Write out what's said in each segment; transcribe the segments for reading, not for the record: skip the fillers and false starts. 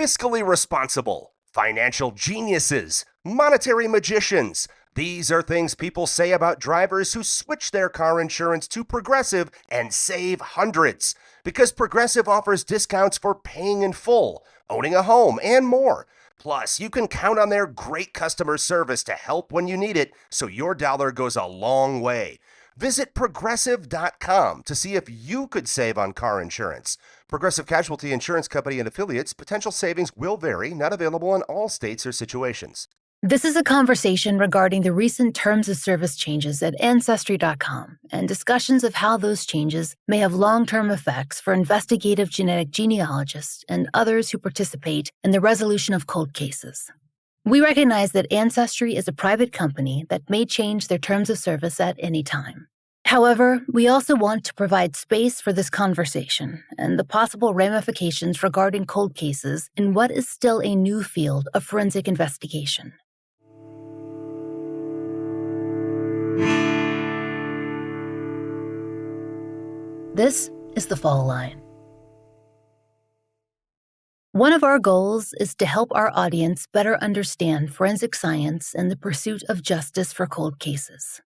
fiscally responsible, financial geniuses, monetary magicians. These are things people say about drivers who switch their car insurance to Progressive and save hundreds. Because Progressive offers discounts for paying in full, owning a home, and more. Plus, you can count on their great customer service to help when you need it, so your dollar goes a long way. Visit Progressive.com to see if you could save on car insurance. Progressive Casualty Insurance Company and Affiliates. Potential savings will vary. Not available in all states or situations. This is a conversation regarding the recent terms of service changes at Ancestry.com and discussions of how those changes may have long-term effects for investigative genetic genealogists and others who participate in the resolution of cold cases. We recognize that Ancestry is a private company that may change their terms of service at any time. However, we also want to provide space for this conversation and the possible ramifications regarding cold cases in what is still a new field of forensic investigation. This is The Fall Line. One of our goals is to help our audience better understand forensic science and the pursuit of justice for cold cases.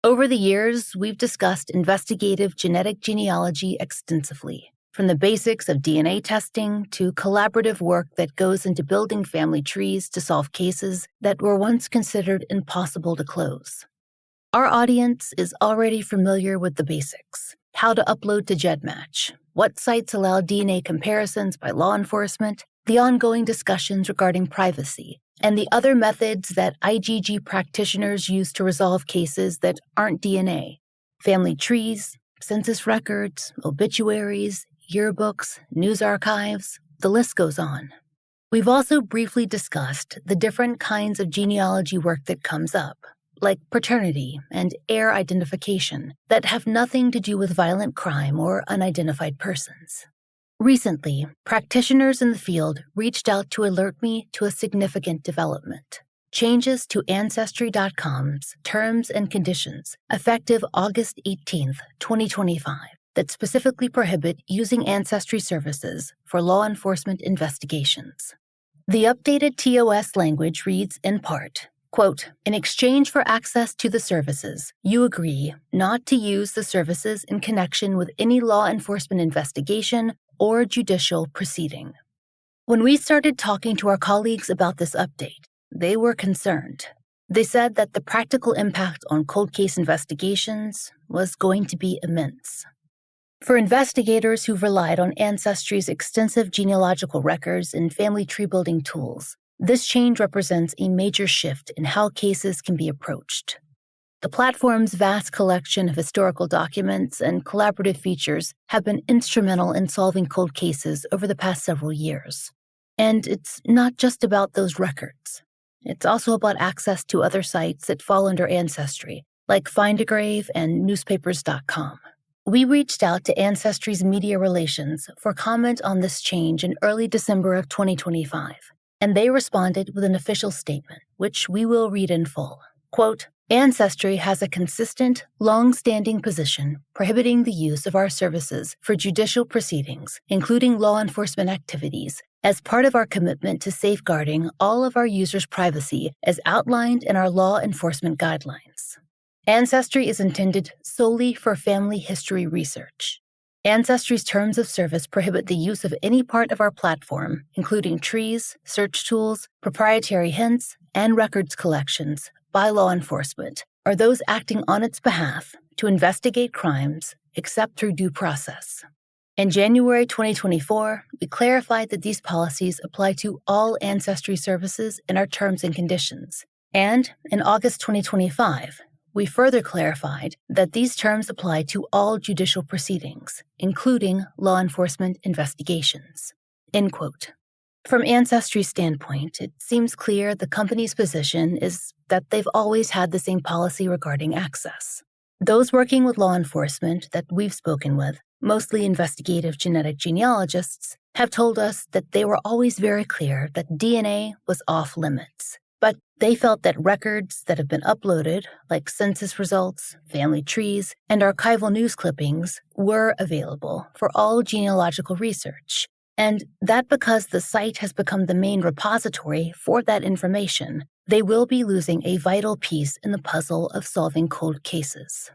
Over the years, we've discussed investigative genetic genealogy extensively, from the basics of DNA testing to collaborative work that goes into building family trees to solve cases that were once considered impossible to close. Our audience is already familiar with the basics: how to upload to GEDmatch, what sites allow DNA comparisons by law enforcement, the ongoing discussions regarding privacy, and the other methods that IGG practitioners use to resolve cases that aren't DNA: family trees, census records, obituaries, yearbooks, news archives, the list goes on. We've also briefly discussed the different kinds of genealogy work that comes up, like paternity and heir identification, that have nothing to do with violent crime or unidentified persons. Recently, practitioners in the field reached out to alert me to a significant development: changes to Ancestry.com's terms and conditions effective August 18, 2025, that specifically prohibit using Ancestry services for law enforcement investigations. The updated TOS language reads in part, quote, "In exchange for access to the services, you agree not to use the services in connection with any law enforcement investigation or judicial proceeding." When we started talking to our colleagues about this update, they were concerned. They said that the practical impact on cold case investigations was going to be immense. For investigators who've relied on Ancestry's extensive genealogical records and family tree-building tools, this change represents a major shift in how cases can be approached. The platform's vast collection of historical documents and collaborative features have been instrumental in solving cold cases over the past several years. And it's not just about those records. It's also about access to other sites that fall under Ancestry, like Find a Grave and newspapers.com. We reached out to Ancestry's media relations for comment on this change in early December of 2025. And they responded with an official statement, which we will read in full. Quote, "Ancestry has a consistent, long-standing position prohibiting the use of our services for judicial proceedings, including law enforcement activities, as part of our commitment to safeguarding all of our users' privacy as outlined in our law enforcement guidelines. Ancestry is intended solely for family history research. Ancestry's terms of service prohibit the use of any part of our platform, including trees, search tools, proprietary hints, and records collections, by law enforcement, or those acting on its behalf to investigate crimes, except through due process." In January 2024, we clarified that these policies apply to all Ancestry services in our terms and conditions. And in August 2025, we further clarified that these terms apply to all judicial proceedings, including law enforcement investigations. End quote. From Ancestry's standpoint, it seems clear the company's position is that they've always had the same policy regarding access. Those working with law enforcement that we've spoken with, mostly investigative genetic genealogists, have told us that they were always very clear that DNA was off limits. But they felt that records that have been uploaded, like census results, family trees, and archival news clippings, were available for all genealogical research, And that because the site has become the main repository for that information, they will be losing a vital piece in the puzzle of solving cold cases.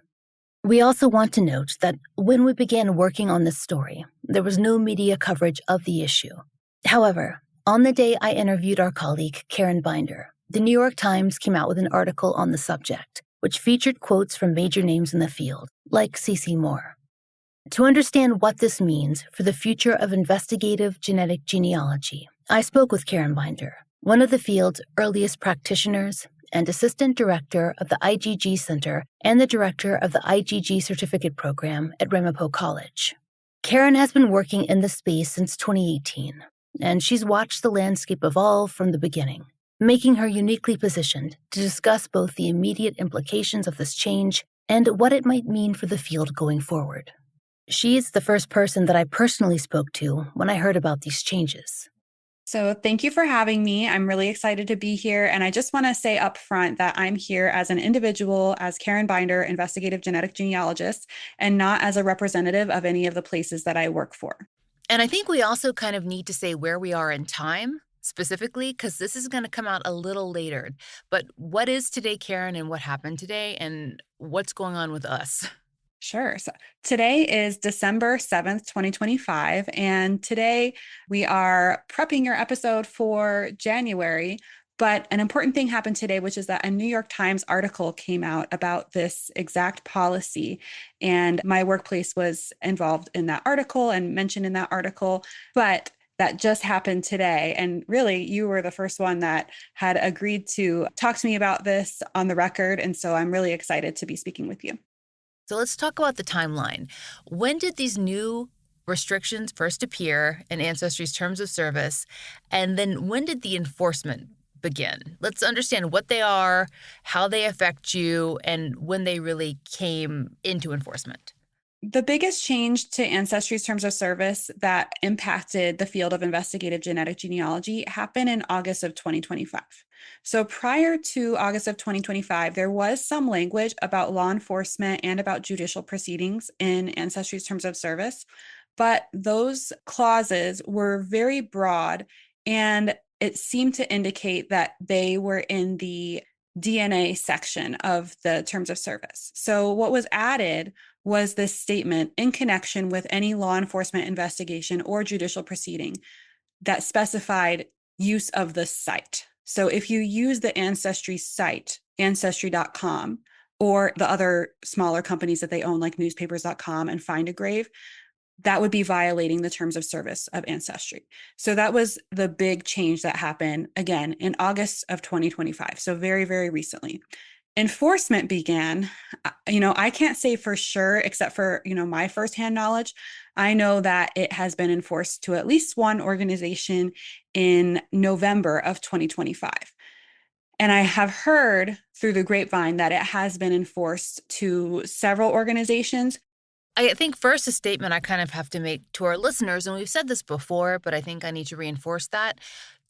We also want to note that when we began working on this story, there was no media coverage of the issue. However, on the day I interviewed our colleague Cairenn Binder, the New York Times came out with an article on the subject, which featured quotes from major names in the field, like C.C. Moore. To understand what this means for the future of investigative genetic genealogy, I spoke with Cairenn Binder, one of the field's earliest practitioners and assistant director of the IGG Center and the director of the IGG certificate program at Ramapo College. Cairenn has been working in this space since 2018, and she's watched the landscape evolve from the beginning, making her uniquely positioned to discuss both the immediate implications of this change and what it might mean for the field going forward. She's the first person that I personally spoke to when I heard about these changes. So thank you for having me. I'm really excited to be here. And I just want to say up front that I'm here as an individual, as Cairenn Binder, investigative genetic genealogist, and not as a representative of any of the places that I work for. And I think we also kind of need to say where we are in time specifically, because this is going to come out a little later. But what is today, Cairenn, and what happened today, and what's going on with us? Sure. So today is December 7th, 2025. And today we are prepping your episode for January. But an important thing happened today, which is that a New York Times article came out about this exact policy. And my workplace was involved in that article and mentioned in that article. But that just happened today. And really, you were the first one that had agreed to talk to me about this on the record. And so I'm really excited to be speaking with you. So let's talk about the timeline. When did these new restrictions first appear in Ancestry's terms of service? And then when did the enforcement begin? Let's understand what they are, how they affect you, and when they really came into enforcement. The biggest change to Ancestry's terms of service that impacted the field of investigative genetic genealogy happened in August of 2025. So prior to August of 2025, there was some language about law enforcement and about judicial proceedings in Ancestry's terms of service, but those clauses were very broad, and it seemed to indicate that they were in the DNA section of the terms of service. So what was added was this statement in connection with any law enforcement investigation or judicial proceeding that specified use of the site. So if you use the Ancestry site, ancestry.com, or the other smaller companies that they own, like newspapers.com and Find a Grave, that would be violating the terms of service of Ancestry. So that was the big change that happened, again, in August of 2025. So very, very recently. Enforcement began, I can't say for sure, except for, my firsthand knowledge. I know that it has been enforced to at least one organization in November of 2025. And I have heard through the grapevine that it has been enforced to several organizations. I think first a statement I kind of have to make to our listeners, and we've said this before, but I think I need to reinforce that.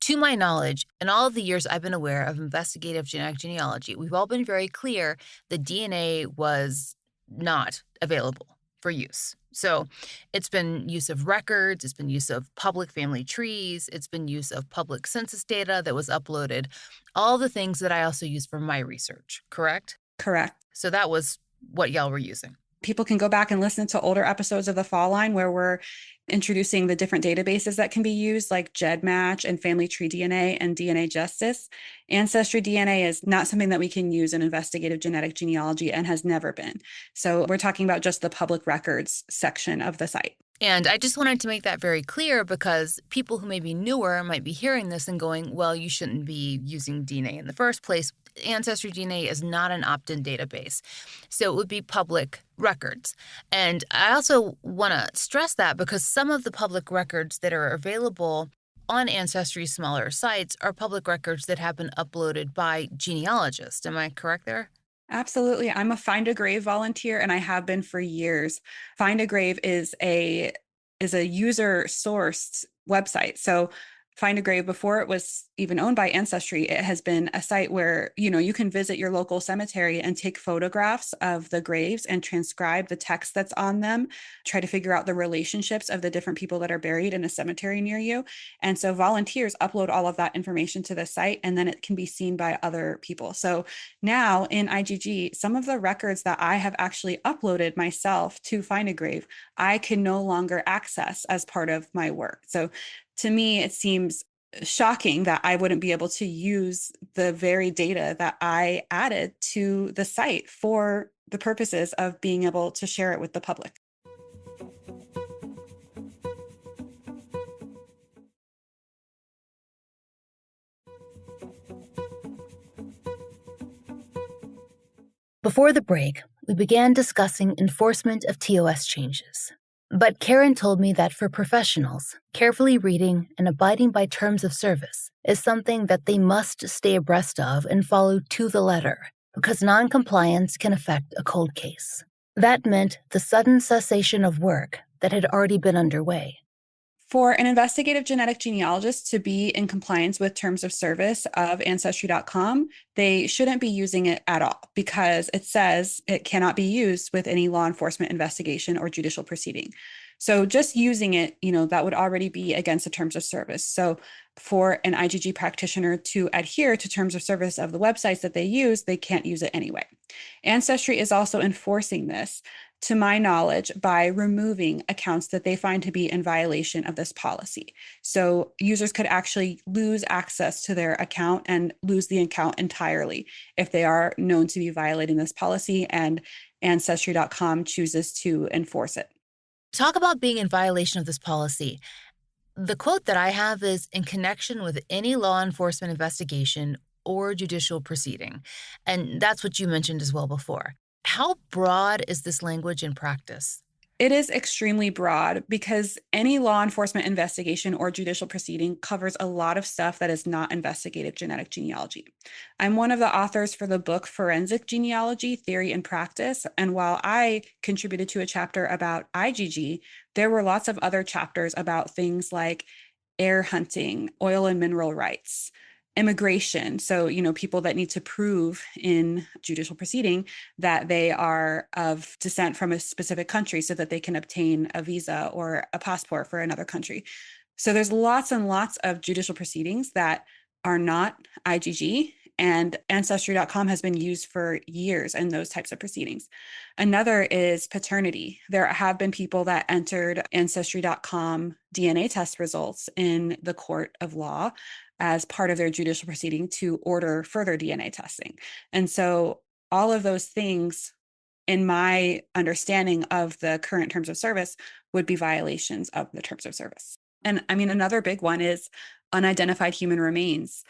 To my knowledge, in all of the years I've been aware of investigative genetic genealogy, we've all been very clear the DNA was not available for use. So it's been use of records, it's been use of public family trees, it's been use of public census data that was uploaded, all the things that I also use for my research, correct? Correct. So that was what y'all were using. People can go back and listen to older episodes of the Fall Line where we're introducing the different databases that can be used, like GEDmatch and Family Tree DNA and DNA Justice. Ancestry DNA is not something that we can use in investigative genetic genealogy and has never been. So we're talking about just the public records section of the site. And I just wanted to make that very clear because people who may be newer might be hearing this and going, well, you shouldn't be using DNA in the first place. Ancestry DNA is not an opt-in database. So it would be public records. And I also want to stress that because some of the public records that are available on Ancestry's smaller sites are public records that have been uploaded by genealogists. Am I correct there? Absolutely. I'm a Find a Grave volunteer, and I have been for years. Find a Grave is a user sourced website. So Find a Grave, before it was even owned by Ancestry, it has been a site where, you can visit your local cemetery and take photographs of the graves and transcribe the text that's on them, try to figure out the relationships of the different people that are buried in a cemetery near you. And so volunteers upload all of that information to the site, and then it can be seen by other people. So now in IGG, some of the records that I have actually uploaded myself to Find a Grave, I can no longer access as part of my work. So to me, it seems shocking that I wouldn't be able to use the very data that I added to the site for the purposes of being able to share it with the public. Before the break, we began discussing enforcement of TOS changes. But Cairenn told me that for professionals, carefully reading and abiding by terms of service is something that they must stay abreast of and follow to the letter, because noncompliance can affect a cold case. That meant the sudden cessation of work that had already been underway. For an investigative genetic genealogist to be in compliance with terms of service of Ancestry.com, they shouldn't be using it at all, because it says it cannot be used with any law enforcement investigation or judicial proceeding. So just using it, that would already be against the terms of service. So for an IGG practitioner to adhere to terms of service of the websites that they use, they can't use it anyway. Ancestry is also enforcing this, to my knowledge, by removing accounts that they find to be in violation of this policy. So users could actually lose access to their account and lose the account entirely if they are known to be violating this policy and Ancestry.com chooses to enforce it. Talk about being in violation of this policy. The quote that I have is in connection with any law enforcement investigation or judicial proceeding. And that's what you mentioned as well before. How broad is this language in practice? It is extremely broad, because any law enforcement investigation or judicial proceeding covers a lot of stuff that is not investigative genetic genealogy. I'm one of the authors for the book Forensic Genealogy, Theory and Practice. And while I contributed to a chapter about IGG, there were lots of other chapters about things like heir hunting, oil and mineral rights, immigration. So, people that need to prove in judicial proceeding that they are of descent from a specific country so that they can obtain a visa or a passport for another country. So there's lots and lots of judicial proceedings that are not IGG, and Ancestry.com has been used for years in those types of proceedings. Another is paternity. There have been people that entered Ancestry.com DNA test results in the court of law as part of their judicial proceeding to order further DNA testing. And so all of those things, in my understanding of the current terms of service, would be violations of the terms of service. And another big one is unidentified human remains.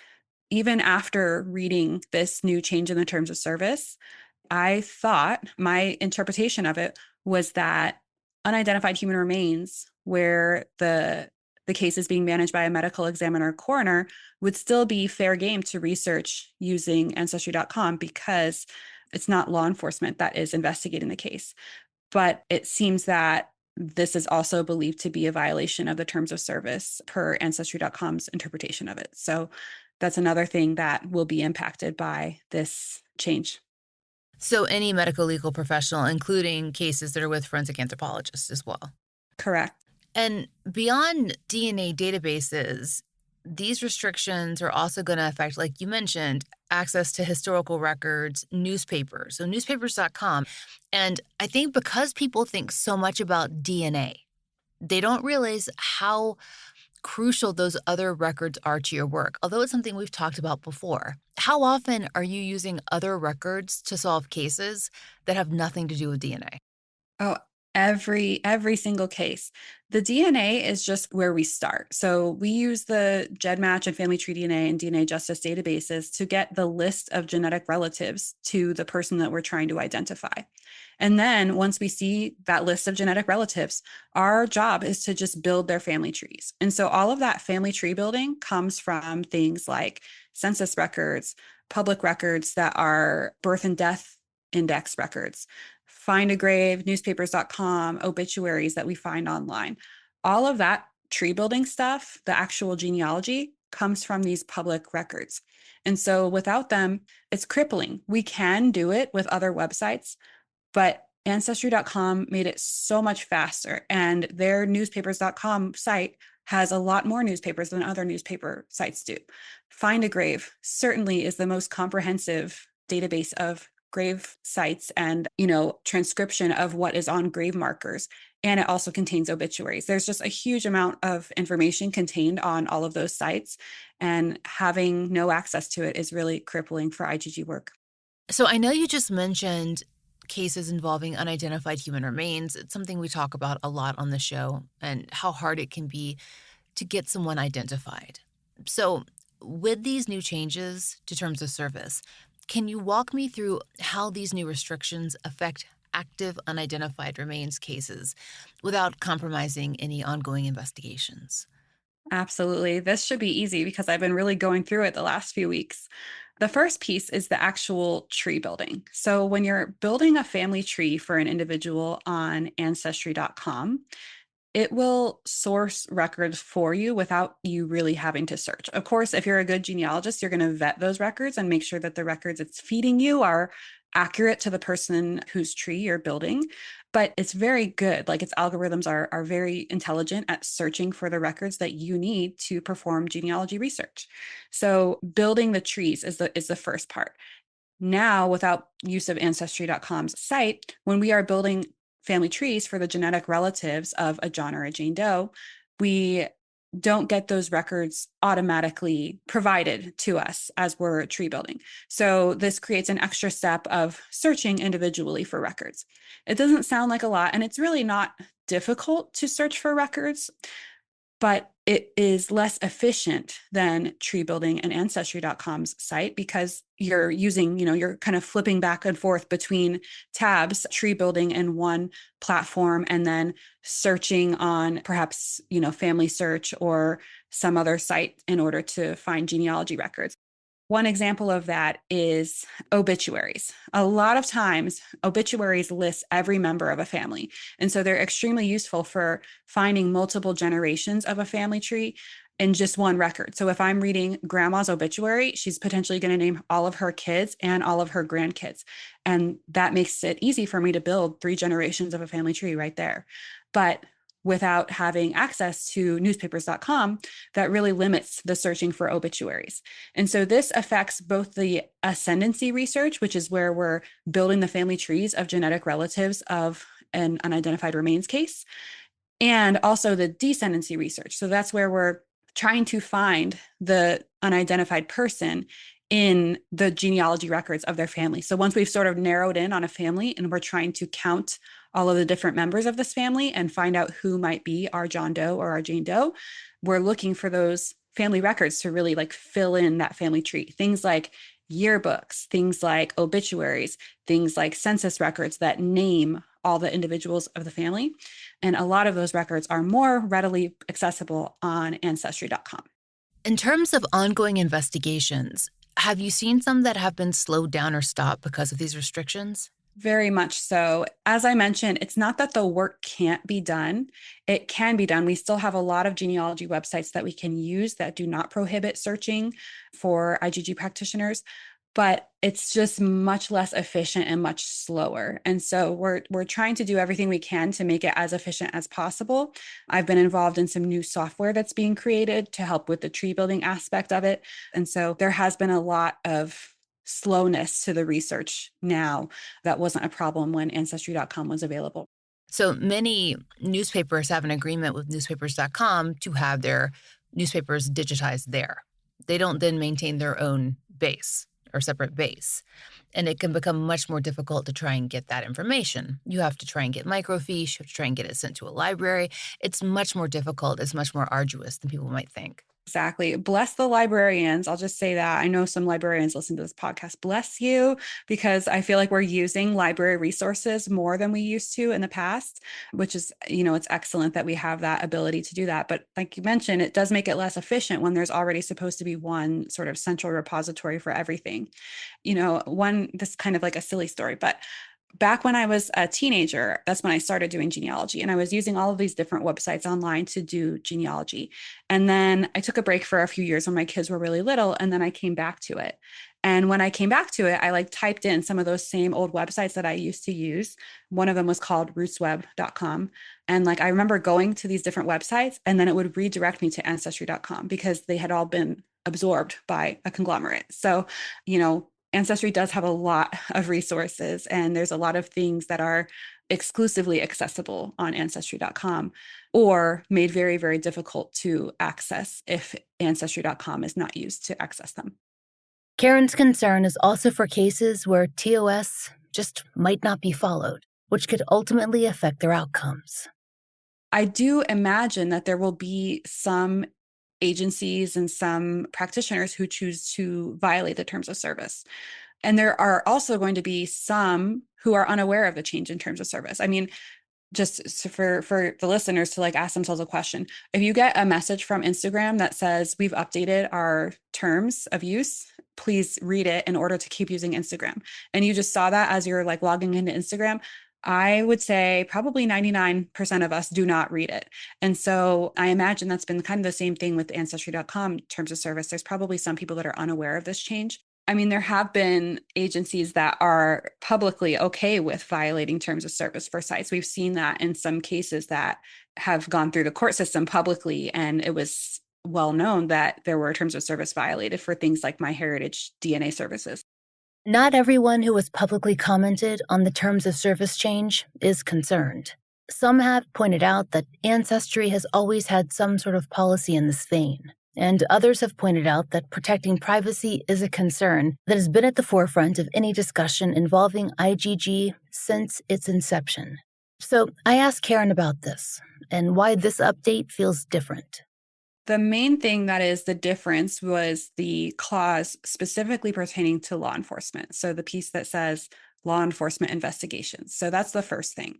Even after reading this new change in the terms of service, I thought my interpretation of it was that unidentified human remains, where the case is being managed by a medical examiner coroner, would still be fair game to research using Ancestry.com, because it's not law enforcement that is investigating the case. But it seems that this is also believed to be a violation of the terms of service per Ancestry.com's interpretation of it. So that's another thing that will be impacted by this change. So any medical legal professional, including cases that are with forensic anthropologists as well. Correct. And beyond DNA databases, these restrictions are also going to affect, like you mentioned, access to historical records, newspapers, so newspapers.com. And I think because people think so much about DNA, they don't realize how crucial those other records are to your work, although it's something we've talked about before. How often are you using other records to solve cases that have nothing to do with DNA? Oh, every single case. The DNA is just where we start. So we use the GEDmatch and Family Tree DNA and DNA Justice databases to get the list of genetic relatives to the person that we're trying to identify. And then once we see that list of genetic relatives, our job is to just build their family trees. And so all of that family tree building comes from things like census records, public records that are birth and death index records, Find a Grave, newspapers.com, obituaries that we find online. All of that tree building stuff, the actual genealogy, comes from these public records. And so without them, it's crippling. We can do it with other websites, but Ancestry.com made it so much faster. And their newspapers.com site has a lot more newspapers than other newspaper sites do. Find a Grave certainly is the most comprehensive database of grave sites and, transcription of what is on grave markers. And it also contains obituaries. There's just a huge amount of information contained on all of those sites. And having no access to it is really crippling for IGG work. So I know you just mentioned cases involving unidentified human remains. It's something we talk about a lot on the show, and how hard it can be to get someone identified. So with these new changes to terms of service, can you walk me through how these new restrictions affect active unidentified remains cases without compromising any ongoing investigations? Absolutely. This should be easy because I've been really going through it the last few weeks. The first piece is the actual tree building. So when you're building a family tree for an individual on ancestry.com, it will source records for you without you really having to search. Of course, if you're a good genealogist, you're going to vet those records and make sure that the records it's feeding you are accurate to the person whose tree you're building. But it's very good. Like, its algorithms are very intelligent at searching for the records that you need to perform genealogy research. So building the trees is the first part. Now, without use of Ancestry.com's site, when we are building family trees for the genetic relatives of a John or a Jane Doe, we don't get those records automatically provided to us as we're tree building. So this creates an extra step of searching individually for records. It doesn't sound like a lot, and it's really not difficult to search for records, but it is less efficient than tree building and ancestry.com's site because you're using, you're kind of flipping back and forth between tabs, tree building in one platform, and then searching on perhaps, family search or some other site in order to find genealogy records. One example of that is obituaries. A lot of times, obituaries list every member of a family. And so they're extremely useful for finding multiple generations of a family tree in just one record. So if I'm reading grandma's obituary, she's potentially going to name all of her kids and all of her grandkids. And that makes it easy for me to build 3 generations of a family tree right there. But without having access to newspapers.com, that really limits the searching for obituaries. And so this affects both the ascendancy research, which is where we're building the family trees of genetic relatives of an unidentified remains case, and also the descendancy research. So that's where we're trying to find the unidentified person in the genealogy records of their family. So once we've sort of narrowed in on a family and we're trying to count all of the different members of this family and find out who might be our John Doe or our Jane Doe, we're looking for those family records to really fill in that family tree. Things like yearbooks, things like obituaries, things like census records that name all the individuals of the family. And a lot of those records are more readily accessible on ancestry.com. In terms of ongoing investigations, have you seen some that have been slowed down or stopped because of these restrictions? Very much so. As I mentioned, it's not that the work can't be done. It can be done. We still have a lot of genealogy websites that we can use that do not prohibit searching for IGG practitioners, but it's just much less efficient and much slower. And so we're trying to do everything we can to make it as efficient as possible. I've been involved in some new software that's being created to help with the tree building aspect of it. And so there has been a lot of slowness to the research now that wasn't a problem when ancestry.com was available. So many newspapers have an agreement with newspapers.com to have their newspapers digitized there. They don't then maintain their own base or separate base. And it can become much more difficult to try and get that information. You have to try and get microfiche, you have to try and get it sent to a library. It's much more difficult. It's much more arduous than people might think. Exactly. Bless the librarians. I'll just say that. I know some librarians listen to this podcast. Bless you, because I feel like we're using library resources more than we used to in the past, which is, it's excellent that we have that ability to do that. But like you mentioned, it does make it less efficient when there's already supposed to be one sort of central repository for everything. This is kind of like a silly story, but back when I was a teenager, that's when I started doing genealogy. And I was using all of these different websites online to do genealogy. And then I took a break for a few years when my kids were really little. And then I came back to it. And when I came back to it, I like typed in some of those same old websites that I used to use. One of them was called rootsweb.com. And like I remember going to these different websites and then it would redirect me to ancestry.com because they had all been absorbed by a conglomerate. So, Ancestry does have a lot of resources, and there's a lot of things that are exclusively accessible on ancestry.com or made very, very difficult to access if ancestry.com is not used to access them. Cairenn's concern is also for cases where TOS just might not be followed, which could ultimately affect their outcomes. I do imagine that there will be some agencies and some practitioners who choose to violate the terms of service. And there are also going to be some who are unaware of the change in terms of service. I mean, just for the listeners to like ask themselves a question. If you get a message from Instagram that says we've updated our terms of use, please read it in order to keep using Instagram. And you just saw that as you're like logging into Instagram, I would say probably 99% of us do not read it. And so I imagine that's been kind of the same thing with ancestry.com terms of service. There's probably some people that are unaware of this change. I mean, there have been agencies that are publicly okay with violating terms of service for sites. We've seen that in some cases that have gone through the court system publicly, and it was well known that there were terms of service violated for things like MyHeritage DNA services. Not everyone who has publicly commented on the terms of service change is concerned. Some have pointed out that Ancestry has always had some sort of policy in this vein, and others have pointed out that protecting privacy is a concern that has been at the forefront of any discussion involving IGG since its inception. So I asked Cairenn about this and why this update feels different. The main thing that is the difference was the clause specifically pertaining to law enforcement. So the piece that says law enforcement investigations. So that's the first thing.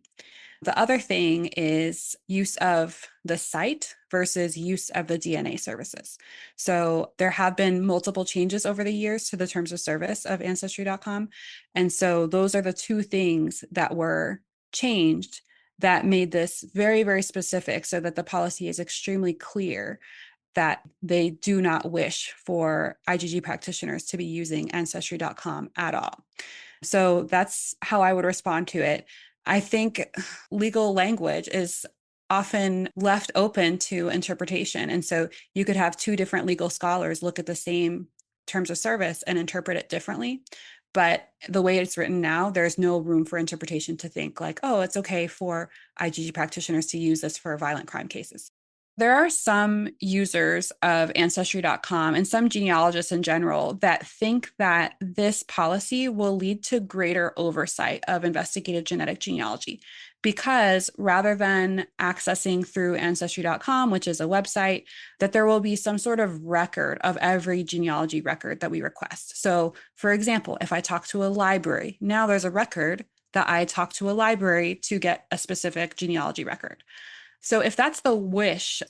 The other thing is use of the site versus use of the DNA services. So there have been multiple changes over the years to the terms of service of Ancestry.com. And so those are the two things that were changed that made this very, very specific so that the policy is extremely clear that they do not wish for IGG practitioners to be using Ancestry.com at all. So that's how I would respond to it. I think legal language is often left open to interpretation. And so you could have two different legal scholars look at the same terms of service and interpret it differently. But the way it's written now, there's no room for interpretation to think like, oh, it's okay for IGG practitioners to use this for violent crime cases. There are some users of Ancestry.com and some genealogists in general that think that this policy will lead to greater oversight of investigative genetic genealogy because rather than accessing through Ancestry.com, which is a website, that there will be some sort of record of every genealogy record that we request. So, for example, if I talk to a library, now there's a record that I talked to a library to get a specific genealogy record. So if that's the wish,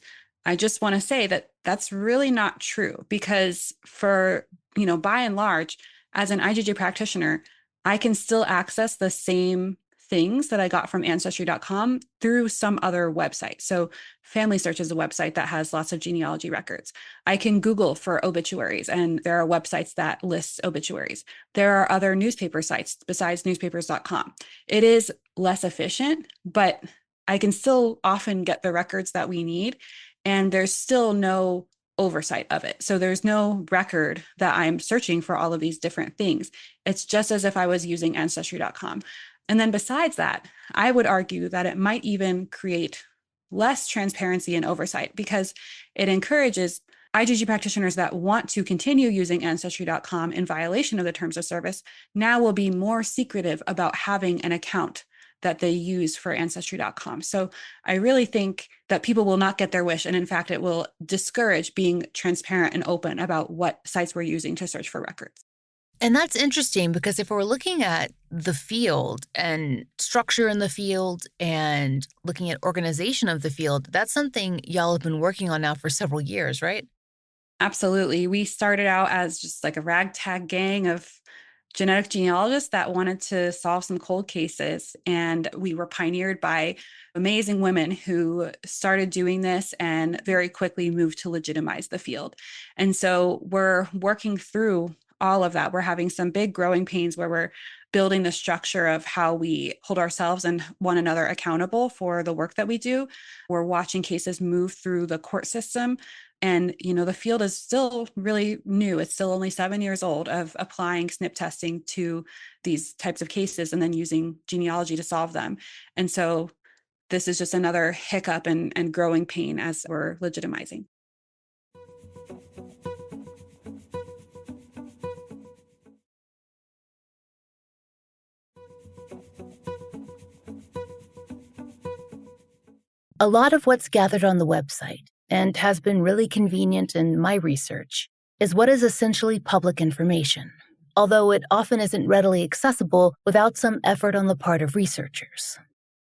I just want to say that that's really not true because for, by and large, as an IGG practitioner, I can still access the same things that I got from ancestry.com through some other website. So Family Search is a website that has lots of genealogy records. I can Google for obituaries, and there are websites that list obituaries. There are other newspaper sites besides newspapers.com. It is less efficient, but I can still often get the records that we need, and there's still no oversight of it. So there's no record that I'm searching for all of these different things. It's just as if I was using ancestry.com. And then besides that, I would argue that it might even create less transparency and oversight because it encourages IGG practitioners that want to continue using ancestry.com in violation of the terms of service now will be more secretive about having an account that they use for ancestry.com. So I really think that people will not get their wish. And in fact, it will discourage being transparent and open about what sites we're using to search for records. And that's interesting because if we're looking at the field and structure in the field and looking at organization of the field, that's something y'all have been working on now for several years, right? Absolutely. We started out as just like a ragtag gang of genetic genealogists that wanted to solve some cold cases. And we were pioneered by amazing women who started doing this and very quickly moved to legitimize the field. And so we're working through all of that. We're having some big growing pains where we're building the structure of how we hold ourselves and one another accountable for the work that we do. We're watching cases move through the court system. And, the field is still really new. It's still only 7 years old of applying SNP testing to these types of cases and then using genealogy to solve them. And so this is just another hiccup and growing pain as we're legitimizing. A lot of what's gathered on the website, and has been really convenient in my research, is what is essentially public information, although it often isn't readily accessible without some effort on the part of researchers.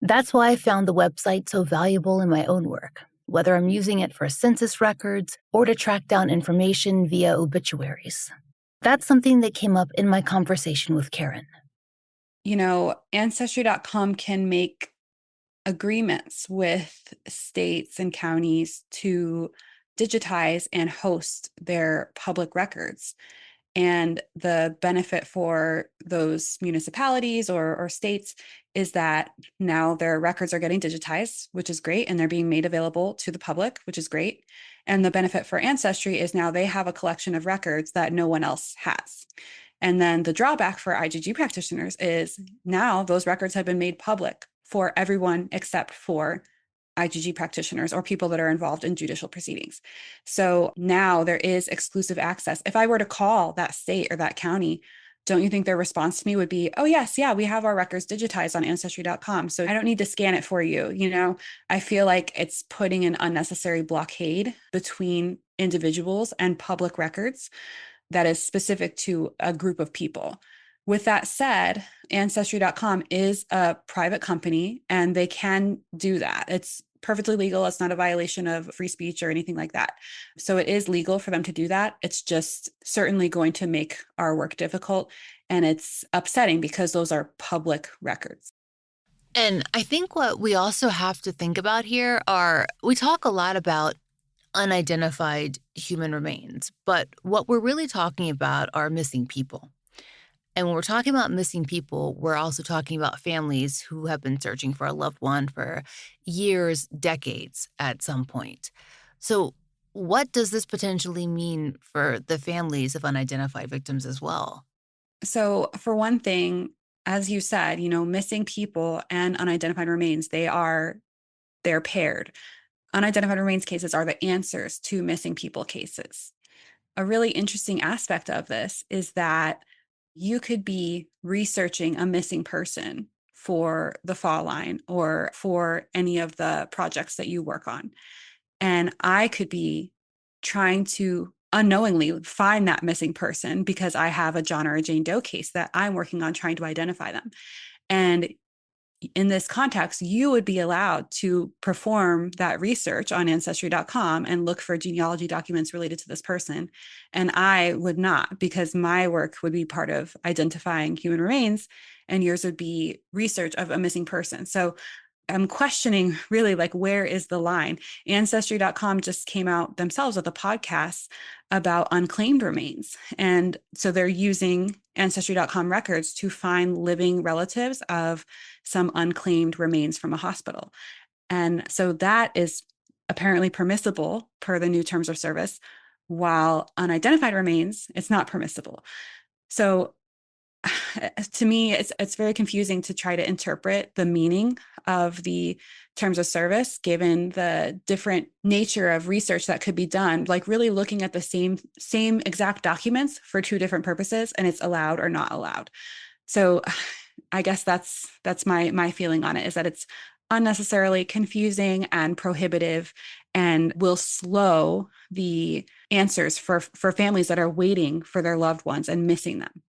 That's why I found the website so valuable in my own work, whether I'm using it for census records or to track down information via obituaries. That's something that came up in my conversation with Cairenn. Ancestry.com can make agreements with states and counties to digitize and host their public records. And the benefit for those municipalities or states is that now their records are getting digitized, which is great, and they're being made available to the public, which is great. And the benefit for Ancestry is now they have a collection of records that no one else has. And then the drawback for IGG practitioners is now those records have been made public for everyone except for IGG practitioners or people that are involved in judicial proceedings. So now there is exclusive access. If I were to call that state or that county, don't you think their response to me would be, oh, yes, yeah, we have our records digitized on Ancestry.com, so I don't need to scan it for you. I feel like it's putting an unnecessary blockade between individuals and public records that is specific to a group of people. With that said, Ancestry.com is a private company and they can do that. It's perfectly legal. It's not a violation of free speech or anything like that. So it is legal for them to do that. It's just certainly going to make our work difficult. And it's upsetting because those are public records. And I think what we also have to think about here we talk a lot about unidentified human remains, but what we're really talking about are missing people. And when we're talking about missing people, we're also talking about families who have been searching for a loved one for years, decades at some point. So what does this potentially mean for the families of unidentified victims as well? So for one thing, as you said, missing people and unidentified remains, they're paired. Unidentified remains cases are the answers to missing people cases. A really interesting aspect of this is that you could be researching a missing person for the Fall Line or for any of the projects that you work on. And I could be trying to unknowingly find that missing person because I have a John or a Jane Doe case that I'm working on trying to identify them. And in this context, you would be allowed to perform that research on Ancestry.com and look for genealogy documents related to this person. And I would not, because my work would be part of identifying human remains and yours would be research of a missing person. So I'm questioning really where is the line? Ancestry.com just came out themselves with a podcast about unclaimed remains. And so they're using Ancestry.com records to find living relatives of some unclaimed remains from a hospital. And so that is apparently permissible per the new terms of service, while unidentified remains, it's not permissible. So to me, it's very confusing to try to interpret the meaning of the terms of service, given the different nature of research that could be done, really looking at the same exact documents for two different purposes, and it's allowed or not allowed. So I guess that's my feeling on it, is that it's unnecessarily confusing and prohibitive and will slow the answers for families that are waiting for their loved ones and missing them.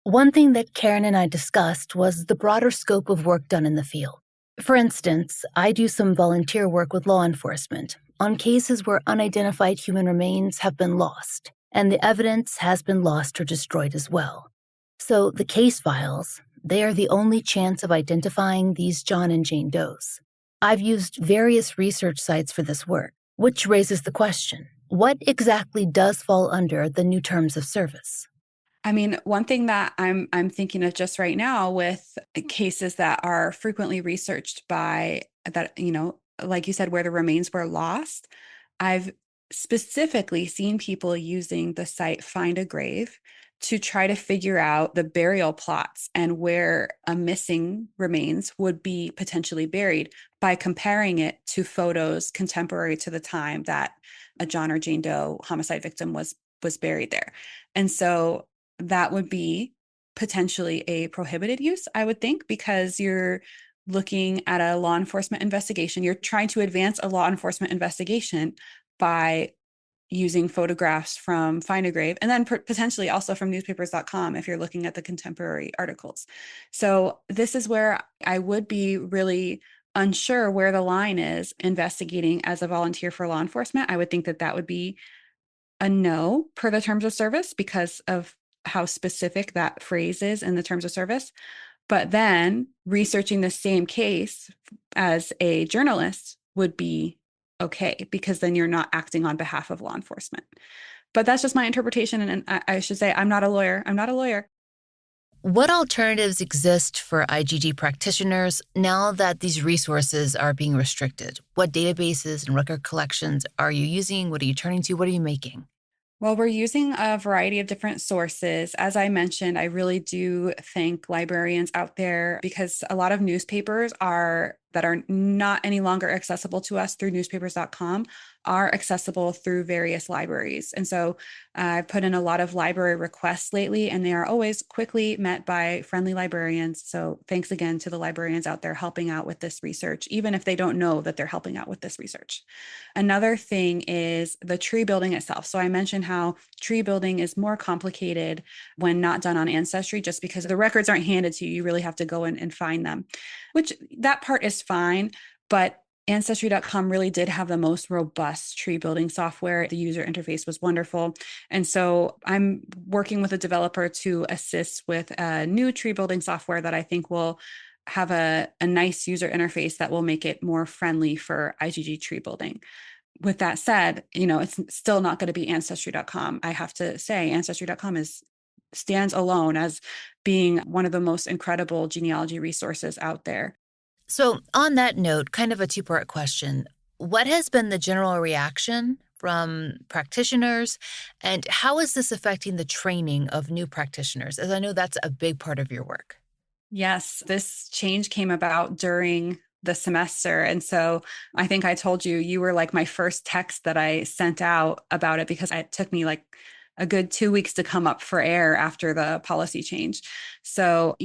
One thing that Cairenn and I discussed was the broader scope of work done in the field. For instance, I do some volunteer work with law enforcement on cases where unidentified human remains have been lost, and the evidence has been lost or destroyed as well. So the case files, they are the only chance of identifying these John and Jane Does. I've used various research sites for this work, which raises the question, what exactly does fall under the new terms of service? I mean, one thing that I'm thinking of just right now with cases that are frequently researched by that, like you said, where the remains were lost, I've specifically seen people using the site Find a Grave to try to figure out the burial plots and where a missing remains would be potentially buried by comparing it to photos contemporary to the time that a John or Jane Doe homicide victim was buried there. And so that would be potentially a prohibited use, I would think, because you're looking at a law enforcement investigation. You're trying to advance a law enforcement investigation by using photographs from Find a Grave and then potentially also from newspapers.com if you're looking at the contemporary articles. So this is where I would be really unsure where the line is investigating as a volunteer for law enforcement. I would think that that would be a no per the terms of service because of how specific that phrase is in the terms of service. But then researching the same case as a journalist would be okay because then you're not acting on behalf of law enforcement. But that's just my interpretation. And I should say, I'm not a lawyer. I'm not a lawyer. What alternatives exist for IGG practitioners now that these resources are being restricted? What databases and record collections are you using? What are you turning to? What are you making? Well, we're using a variety of different sources. As I mentioned, I really do thank librarians out there because a lot of newspapers that are not any longer accessible to us through newspapers.com are accessible through various libraries. And so I've put in a lot of library requests lately, and they are always quickly met by friendly librarians. So thanks again to the librarians out there helping out with this research, even if they don't know that they're helping out with this research. Another thing is the tree building itself. So I mentioned how tree building is more complicated when not done on Ancestry, just because the records aren't handed to you. You really have to go in and find them, which that part is fine. But Ancestry.com really did have the most robust tree building software. The user interface was wonderful. And so I'm working with a developer to assist with a new tree building software that I think will have a nice user interface that will make it more friendly for IGG tree building. With that said, it's still not going to be Ancestry.com. I have to say Ancestry.com stands alone as being one of the most incredible genealogy resources out there. So on that note, kind of a two-part question. What has been the general reaction from practitioners, and how is this affecting the training of new practitioners? As I know that's a big part of your work. Yes, this change came about during the semester. And so I think I told you were like my first text that I sent out about it because it took me like a good 2 weeks to come up for air after the policy change. So,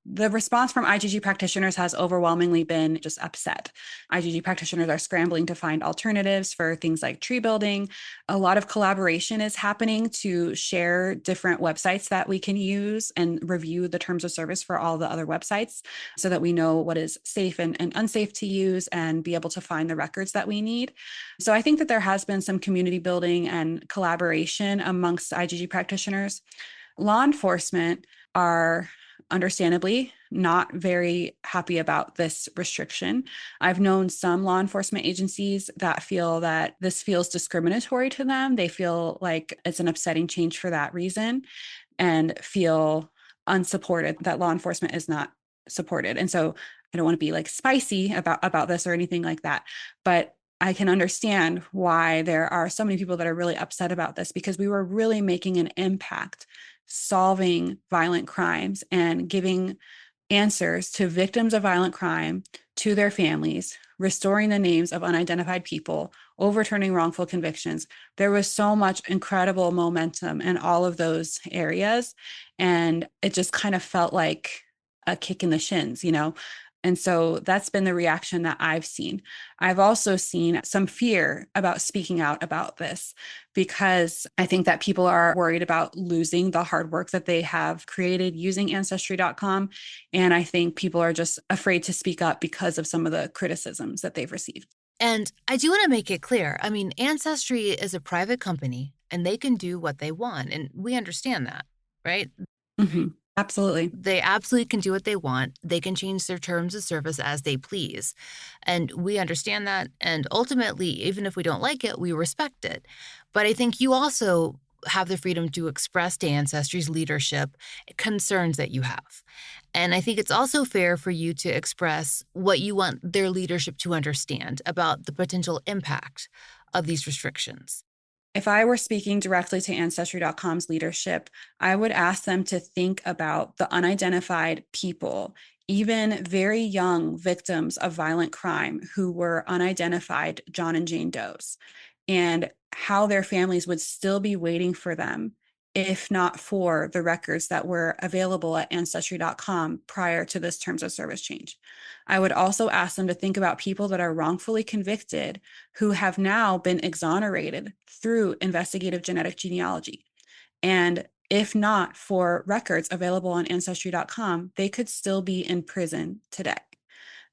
the response from IGG practitioners has overwhelmingly been just upset. IGG practitioners are scrambling to find alternatives for things like tree building. A lot of collaboration is happening to share different websites that we can use and review the terms of service for all the other websites so that we know what is safe and unsafe to use and be able to find the records that we need. So I think that there has been some community building and collaboration amongst IGG practitioners. Law enforcement are understandably not very happy about this restriction. I've known some law enforcement agencies that feel that this feels discriminatory to them. They feel like it's an upsetting change for that reason and feel unsupported, that law enforcement is not supported. And so I don't want to be like spicy about this or anything like that, but I can understand why there are so many people that are really upset about this because we were really making an impact solving violent crimes and giving answers to victims of violent crime, to their families, restoring the names of unidentified people, overturning wrongful convictions. There was so much incredible momentum in all of those areas. And it just kind of felt like a kick in the shins, And so that's been the reaction that I've seen. I've also seen some fear about speaking out about this because I think that people are worried about losing the hard work that they have created using Ancestry.com. And I think people are just afraid to speak up because of some of the criticisms that they've received. And I do want to make it clear. I mean, Ancestry is a private company and they can do what they want. And we understand that, right? Mm-hmm. Absolutely. They absolutely can do what they want. They can change their terms of service as they please. And we understand that. And ultimately, even if we don't like it, we respect it. But I think you also have the freedom to express to Ancestry's leadership concerns that you have. And I think it's also fair for you to express what you want their leadership to understand about the potential impact of these restrictions. If I were speaking directly to Ancestry.com's leadership, I would ask them to think about the unidentified people, even very young victims of violent crime who were unidentified John and Jane Does, and how their families would still be waiting for them if not for the records that were available at Ancestry.com prior to this terms of service change. I would also ask them to think about people that are wrongfully convicted who have now been exonerated through investigative genetic genealogy. And if not for records available on Ancestry.com, they could still be in prison today.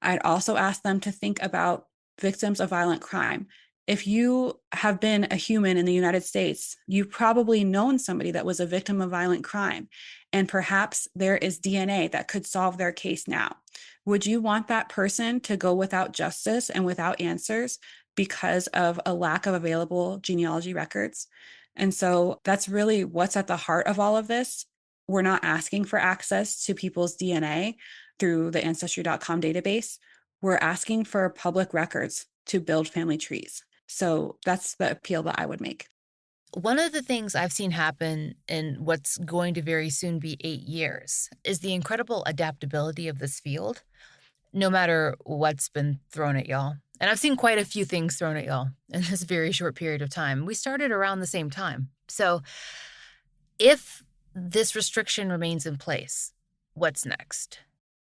I'd also ask them to think about victims of violent crime. If you have been a human in the United States, you've probably known somebody that was a victim of violent crime, and perhaps there is DNA that could solve their case now. Would you want that person to go without justice and without answers because of a lack of available genealogy records? And so that's really what's at the heart of all of this. We're not asking for access to people's DNA through the Ancestry.com database. We're asking for public records to build family trees. So that's the appeal that I would make. One of the things I've seen happen in what's going to very soon be 8 years is the incredible adaptability of this field, no matter what's been thrown at y'all. And I've seen quite a few things thrown at y'all in this very short period of time. We started around the same time. So if this restriction remains in place, what's next?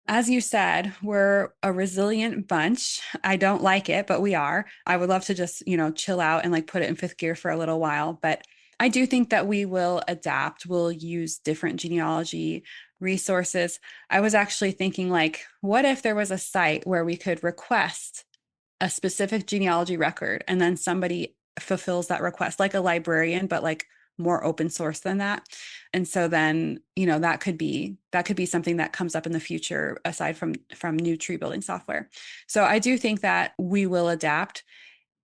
As you said, we're a resilient bunch. I don't like it, but we are. I would love to just, chill out and like put it in fifth gear for a little while. But I do think that we will adapt. We'll use different genealogy resources. I was actually thinking, like, what if there was a site where we could request a specific genealogy record and then somebody fulfills that request, like a librarian, but like more open source than that. And so then, that could be something that comes up in the future aside from new tree building software. So I do think that we will adapt.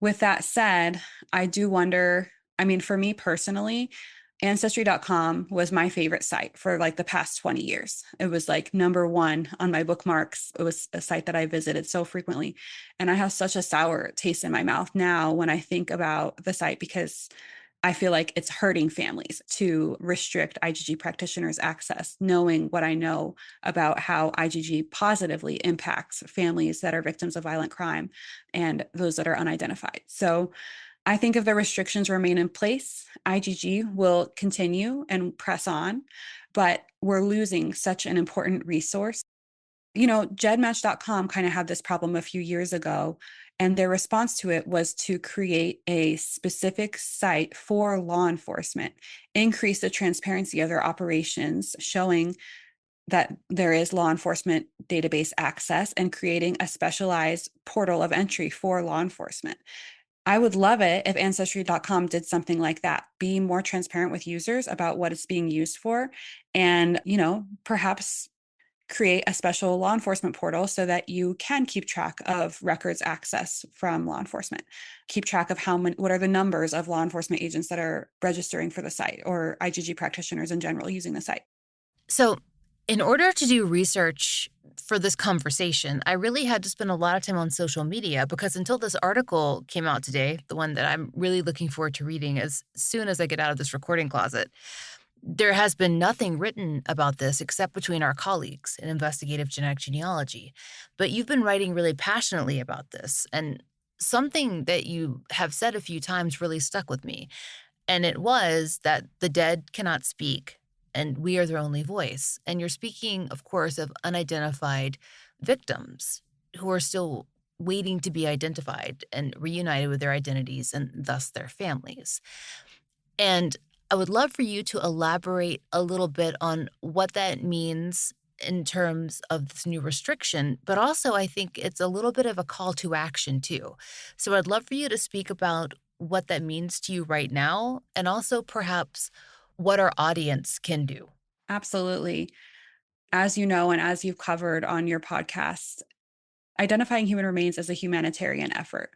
With that said, I do wonder, I mean, for me personally, Ancestry.com was my favorite site for like the past 20 years. It was like number one on my bookmarks. It was a site that I visited so frequently. And I have such a sour taste in my mouth now when I think about the site, because I feel like it's hurting families to restrict IGG practitioners' access, knowing what I know about how IGG positively impacts families that are victims of violent crime and those that are unidentified. So I think if the restrictions remain in place, IGG will continue and press on, but we're losing such an important resource. GEDmatch.com kind of had this problem a few years ago, and their response to it was to create a specific site for law enforcement, increase the transparency of their operations, showing that there is law enforcement database access, and creating a specialized portal of entry for law enforcement. I would love it if Ancestry.com did something like that, be more transparent with users about what it's being used for, and, perhaps create a special law enforcement portal so that you can keep track of records access from law enforcement, keep track of what are the numbers of law enforcement agents that are registering for the site, or IGG practitioners in general using the site. So, in order to do research for this conversation, I really had to spend a lot of time on social media, because until this article came out today, the one that I'm really looking forward to reading as soon as I get out of this recording closet, there has been nothing written about this except between our colleagues in investigative genetic genealogy. But you've been writing really passionately about this, and something that you have said a few times really stuck with me. And it was that the dead cannot speak, and we are their only voice. And you're speaking, of course, of unidentified victims who are still waiting to be identified and reunited with their identities and thus their families. And I would love for you to elaborate a little bit on what that means in terms of this new restriction, but also I think it's a little bit of a call to action too. So I'd love for you to speak about what that means to you right now, and also perhaps what our audience can do. Absolutely. As you know, and as you've covered on your podcast, identifying human remains is a humanitarian effort.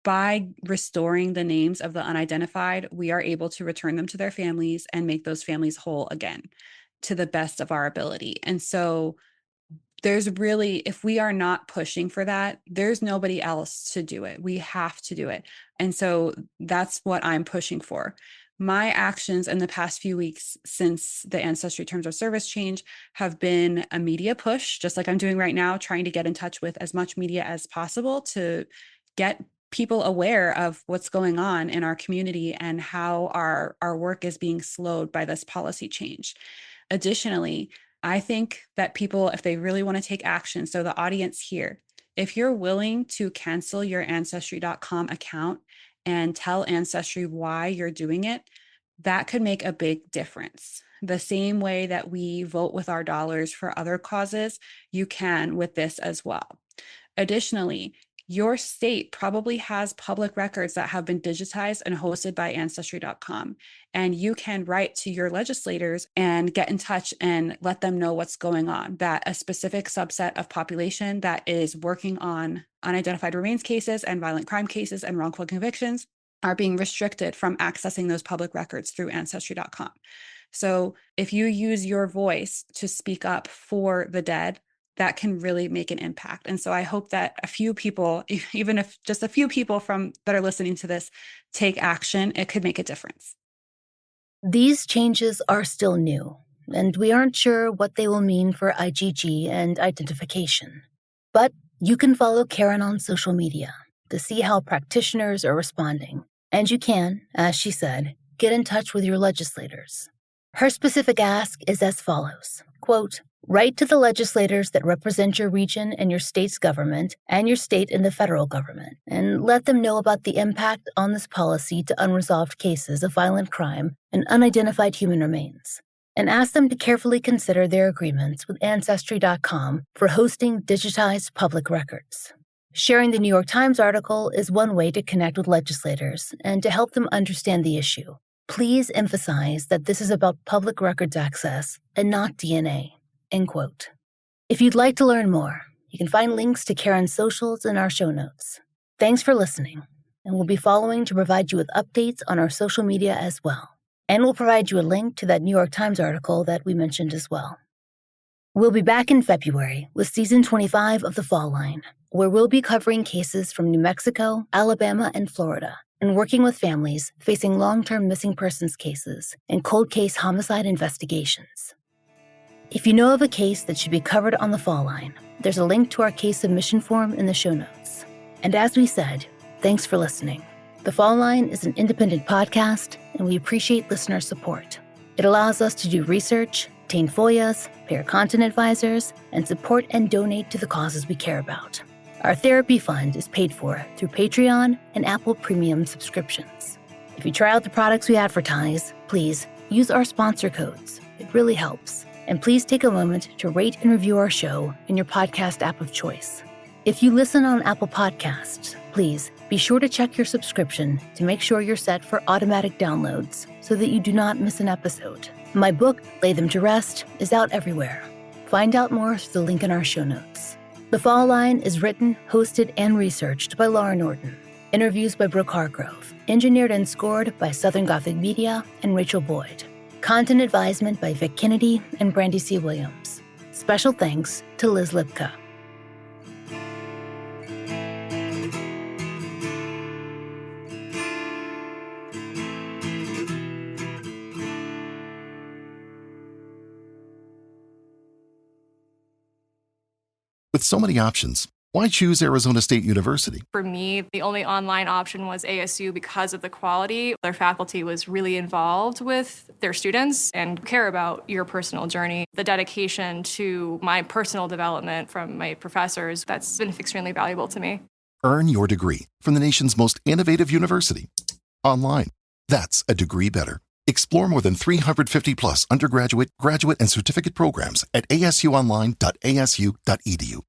By restoring the names of the unidentified, we are able to return them to their families and make those families whole again to the best of our ability. And so there's really, if we are not pushing for that, there's nobody else to do it. We have to do it. And so that's what I'm pushing for. My actions in the past few weeks since the Ancestry Terms of Service change have been a media push, just like I'm doing right now, trying to get in touch with as much media as possible to get people aware of what's going on in our community and how our work is being slowed by this policy change. Additionally, I think that people, if they really want to take action, so the audience here, if you're willing to cancel your Ancestry.com account and tell Ancestry why you're doing it, that could make a big difference. The same way that we vote with our dollars for other causes, you can with this as well. Additionally, your state probably has public records that have been digitized and hosted by Ancestry.com. And you can write to your legislators and get in touch and let them know what's going on, that a specific subset of population that is working on unidentified remains cases and violent crime cases and wrongful convictions are being restricted from accessing those public records through Ancestry.com. So if you use your voice to speak up for the dead, that can really make an impact. And so I hope that a few people, even if just a few people that are listening to this, take action, it could make a difference. These changes are still new, and we aren't sure what they will mean for IGG and identification. But you can follow Cairenn on social media to see how practitioners are responding. And you can, as she said, get in touch with your legislators. Her specific ask is as follows, quote, "Write to the legislators that represent your region and your state's government and your state and the federal government, and let them know about the impact on this policy to unresolved cases of violent crime and unidentified human remains, and ask them to carefully consider their agreements with Ancestry.com for hosting digitized public records." Sharing the New York Times article is one way to connect with legislators and to help them understand the issue. Please emphasize that this is about public records access and not DNA. End quote. If you'd like to learn more, you can find links to Cairenn's socials in our show notes. Thanks for listening, and we'll be following to provide you with updates on our social media as well. And we'll provide you a link to that New York Times article that we mentioned as well. We'll be back in February with Season 25 of The Fall Line, where we'll be covering cases from New Mexico, Alabama, and Florida, and working with families facing long-term missing persons cases and cold case homicide investigations. If you know of a case that should be covered on The Fall Line, there's a link to our case submission form in the show notes. And as we said, thanks for listening. The Fall Line is an independent podcast, and we appreciate listener support. It allows us to do research, obtain FOIAs, pay our content advisors, and support and donate to the causes we care about. Our therapy fund is paid for through Patreon and Apple Premium subscriptions. If you try out the products we advertise, please use our sponsor codes. It really helps. And please take a moment to rate and review our show in your podcast app of choice. If you listen on Apple Podcasts, please be sure to check your subscription to make sure you're set for automatic downloads so that you do not miss an episode. My book, Lay Them to Rest, is out everywhere. Find out more through the link in our show notes. The Fall Line is written, hosted, and researched by Laura Norton. Interviews by Brooke Hargrove. Engineered and scored by Southern Gothic Media and Rachel Boyd. Content advisement by Vic Kennedy and Brandy C. Williams. Special thanks to Liz Lipka. With so many options, why choose Arizona State University? For me, the only online option was ASU because of the quality. Their faculty was really involved with their students and care about your personal journey. The dedication to my personal development from my professors, that's been extremely valuable to me. Earn your degree from the nation's most innovative university. Online. That's a degree better. Explore more than 350 plus undergraduate, graduate, and certificate programs at asuonline.asu.edu.